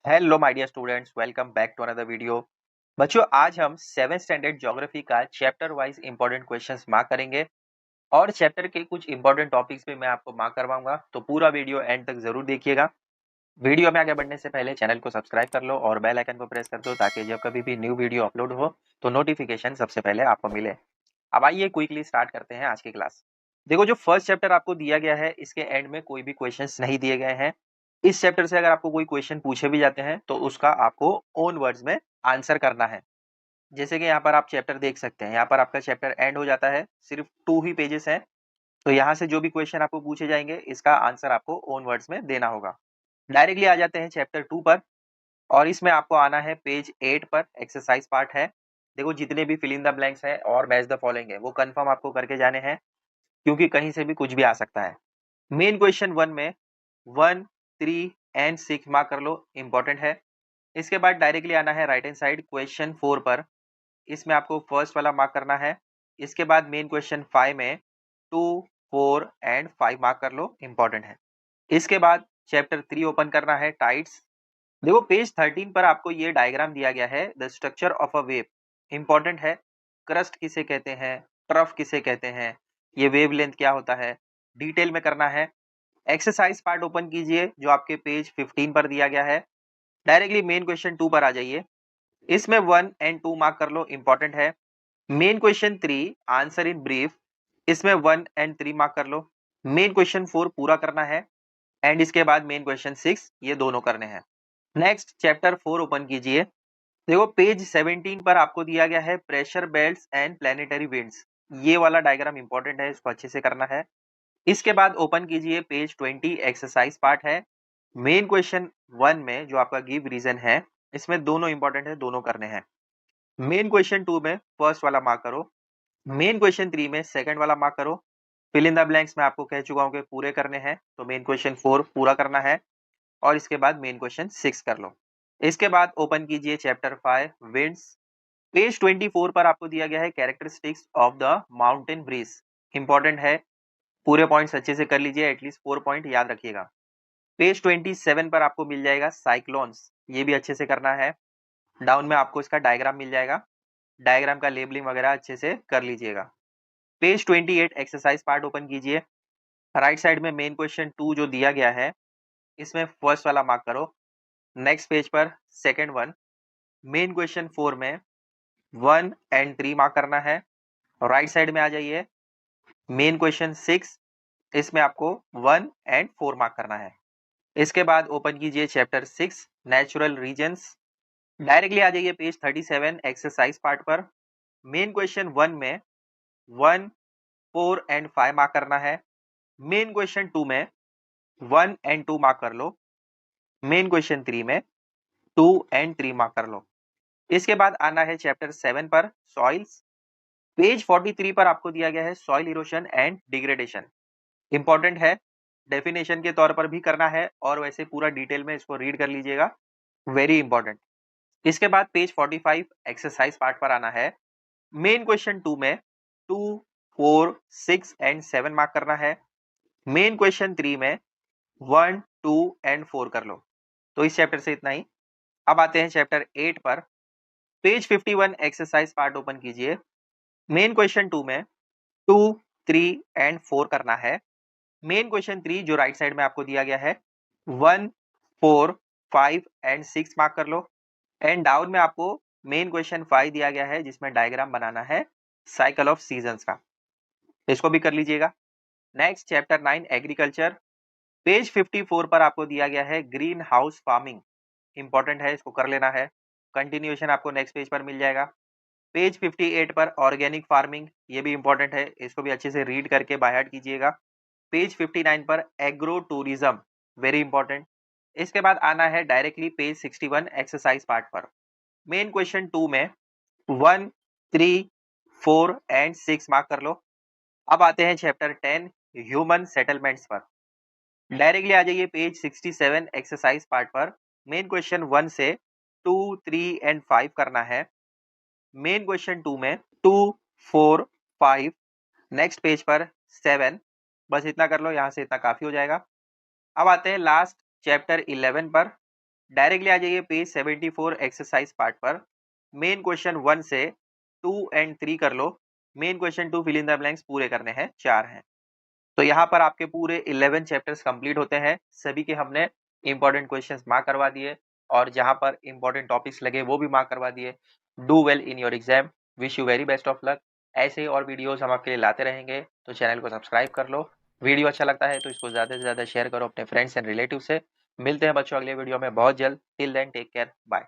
Hello my dear students, welcome back to another video. बच्चों, आज हम 7th स्टैंडर्ड ज्योग्राफी का chapter wise important questions mark करेंगे और चैप्टर के कुछ इंपॉर्टेंट टॉपिक्स पे मैं आपको मार्क करवाऊंगा, तो पूरा वीडियो एंड तक जरूर देखिएगा। वीडियो में आगे बढ़ने से पहले चैनल को सब्सक्राइब कर लो और बेल आइकन को प्रेस कर दो ताकि जब कभी भी न्यू वीडियो अपलोड हो तो नोटिफिकेशन सबसे पहले आपको मिले। अब आइए क्विकली स्टार्ट करते हैं आज की क्लास। देखो, जो फर्स्ट चैप्टर आपको दिया गया है इसके एंड में कोई भी क्वेश्चंस नहीं दिए गए हैं। इस चैप्टर से अगर आपको कोई क्वेश्चन पूछे भी जाते हैं तो उसका आपको ओन वर्ड्स में आंसर करना है। जैसे कि यहाँ पर आप चैप्टर देख सकते हैं, यहाँ पर आपका चैप्टर एंड हो जाता है, सिर्फ 2 ही पेजेस हैं। तो यहाँ से जो भी क्वेश्चन आपको पूछे जाएंगे इसका आंसर आपको ओन वर्ड्स में देना होगा। डायरेक्टली आ जाते हैं चैप्टर 2 पर और इसमें आपको आना है पेज 8 पर। एक्सरसाइज पार्ट है। देखो, जितने भी फिल इन द ब्लैंक्स हैं और मैच द फॉलोइंग है वो कंफर्म आपको करके जाने हैं, क्योंकि कहीं से भी कुछ भी आ सकता है। मेन क्वेश्चन 1 में 1, 3 एंड 6 मार्क कर लो, इंपॉर्टेंट है। इसके बाद डायरेक्टली आना है राइट हैंड साइड क्वेश्चन 4 पर। इसमें आपको फर्स्ट वाला मार्क करना है। इसके बाद मेन क्वेश्चन 5 में 2, 4 एंड 5 मार्क कर लो, इंपॉर्टेंट है। इसके बाद चैप्टर 3 ओपन करना है, टाइड्स। देखो, पेज 13 पर आपको ये डायग्राम दिया गया है, the structure of a wave, important है। क्रस्ट किसे कहते हैं, ट्रफ किसे कहते हैं, ये वेव लेंथ क्या होता है, डिटेल में करना है। एक्सरसाइज पार्ट ओपन कीजिए जो आपके पेज 15 पर दिया गया है। डायरेक्टली मेन क्वेश्चन 2 पर आ जाइए। इसमें 1 एंड 2 मार्क कर लो, इंपॉर्टेंट है। Main question 3 answer in brief, इसमें 1 एंड 3 मार्क कर लो। मेन क्वेश्चन 4 पूरा करना है एंड इसके बाद मेन क्वेश्चन 6, ये दोनों करने हैं। नेक्स्ट चैप्टर 4 ओपन कीजिए। देखो, पेज 17 पर आपको दिया गया है pressure belts and planetary winds. ये वाला डायग्राम इंपॉर्टेंट है, इसको अच्छे से करना है। इसके बाद ओपन कीजिए पेज 20, एक्सरसाइज पार्ट है। मेन क्वेश्चन 1 में जो आपका गिव रीजन है, इसमें दोनों इंपॉर्टेंट है, दोनों करने हैं। मेन क्वेश्चन 2 में फर्स्ट वाला मार्क करो। मेन क्वेश्चन 3 में सेकंड वाला मार्क करो। फिल इन द ब्लैंक्स में आपको कह चुका हूं कि पूरे करने हैं, तो मेन क्वेश्चन 4 पूरा करना है और इसके बाद मेन क्वेश्चन 6 कर लो। इसके बाद ओपन कीजिए चैप्टर 5 विंड्स। पेज 24 पर आपको दिया गया है characteristics of the mountain breeze, important है। पूरे पॉइंट्स अच्छे से कर लीजिए, एटलीस्ट 4 पॉइंट याद रखिएगा। पेज 27 पर आपको मिल जाएगा साइक्लोन्स, ये भी अच्छे से करना है। डाउन में आपको इसका डायग्राम मिल जाएगा, डायग्राम का लेबलिंग वगैरह अच्छे से कर लीजिएगा। पेज 28 एक्सरसाइज पार्ट ओपन कीजिए। राइट साइड में मेन क्वेश्चन 2 जो दिया गया है, इसमें फर्स्ट वाला मार्क करो। नेक्स्ट पेज पर सेकंड वन। मेन क्वेश्चन 4 में 1 एंड 3 मार्क करना है। राइट साइड में आ जाइए, मेन क्वेश्चन 6, इसमें आपको 1 एंड 4 मार्क करना है। इसके बाद ओपन कीजिए चैप्टर 6 नेचुरल रीजन्स। डायरेक्टली आ जाइए पेज 37 एक्सरसाइज पार्ट पर। मेन क्वेश्चन 1 में 1, 4 एंड 5 मार्क करना है। मेन क्वेश्चन 2 में 1 एंड 2 मार्क कर लो। मेन क्वेश्चन 3 में 2 एंड 3 मार्क कर लो। इसके बाद आना है चैप्टर 7 पर, सॉइल्स। पेज 43 पर आपको दिया गया है soil erosion and degradation, important है। डेफिनेशन के तौर पर भी करना है और वैसे पूरा डिटेल में इसको रीड कर लीजिएगा, वेरी इंपॉर्टेंट। इसके बाद पेज 45 एक्सरसाइज पार्ट पर आना है। मेन क्वेश्चन 2 में 2, 4, 6 एंड 7 मार्क करना है। मेन क्वेश्चन 3 में 1, 2 एंड 4 कर लो। तो इस चैप्टर से इतना ही। अब आते हैं चैप्टर 8 पर। पेज 51 एक्सरसाइज पार्ट ओपन कीजिए। मेन क्वेश्चन 2 में 2, 3 एंड 4 करना है। मेन क्वेश्चन 3 जो राइट साइड में आपको दिया गया है, 1, 4, 5 एंड 6 मार्क कर लो। एंड डाउन में आपको मेन क्वेश्चन 5 दिया गया है जिसमें डायग्राम बनाना है साइकिल ऑफ सीजन्स का, इसको भी कर लीजिएगा। Next chapter 9 agriculture. पेज 54 पर आपको दिया गया है ग्रीन हाउस फार्मिंग, इंपॉर्टेंट है, इसको कर लेना है। कंटिन्यूएशन आपको नेक्स्ट पेज पर मिल जाएगा। पेज 58 पर ऑर्गेनिक फार्मिंग, ये भी इंपॉर्टेंट है, इसको भी अच्छे से रीड करके बाय हार्ट कीजिएगा। पेज 59 पर एग्रो टूरिज्म, वेरी इंपॉर्टेंट। इसके बाद आना है डायरेक्टली पेज 61 एक्सरसाइज पार्ट पर। मेन क्वेश्चन 2 में 1, 3, 4 एंड 6 मार्क कर लो। अब आते हैं चैप्टर 10 ह्यूमन सेटलमेंट्स पर। डायरेक्टली आ जाइए पेज 67 एक्सरसाइज पार्ट पर। मेन क्वेश्चन 1 से 2, 3 एंड 5 करना है। मेन क्वेश्चन 2 में 2, 4, 5, नेक्स्ट पेज पर 7, बस इतना कर लो, यहाँ से इतना काफी हो जाएगा। अब आते हैं लास्ट चैप्टर 11 पर। डायरेक्टली आ जाइए पेज 74 एक्सरसाइज पार्ट पर। मेन क्वेश्चन 1 से 2 एंड 3 कर लो। Main question 2 fill in the blanks पूरे करने हैं, 4 हैं। तो यहाँ पर आपके पूरे 11 चैप्टर्स कंप्लीट होते हैं। सभी के हमने इंपॉर्टेंट क्वेश्चंस मार्क करवा दिए और जहाँ पर इंपॉर्टेंट टॉपिक्स लगे वो भी मार्क करवा दिए। Do well in your exam, wish you very best of luck. ऐसे ही और वीडियोस हम आपके लिए लाते रहेंगे, तो चैनल को सब्सक्राइब कर लो। वीडियो अच्छा लगता है तो इसको ज़्यादा से ज़्यादा शेयर करो अपने फ्रेंड्स एंड रिलेटिव से। मिलते हैं बच्चों अगले वीडियो में बहुत जल्द। Till then take care, bye.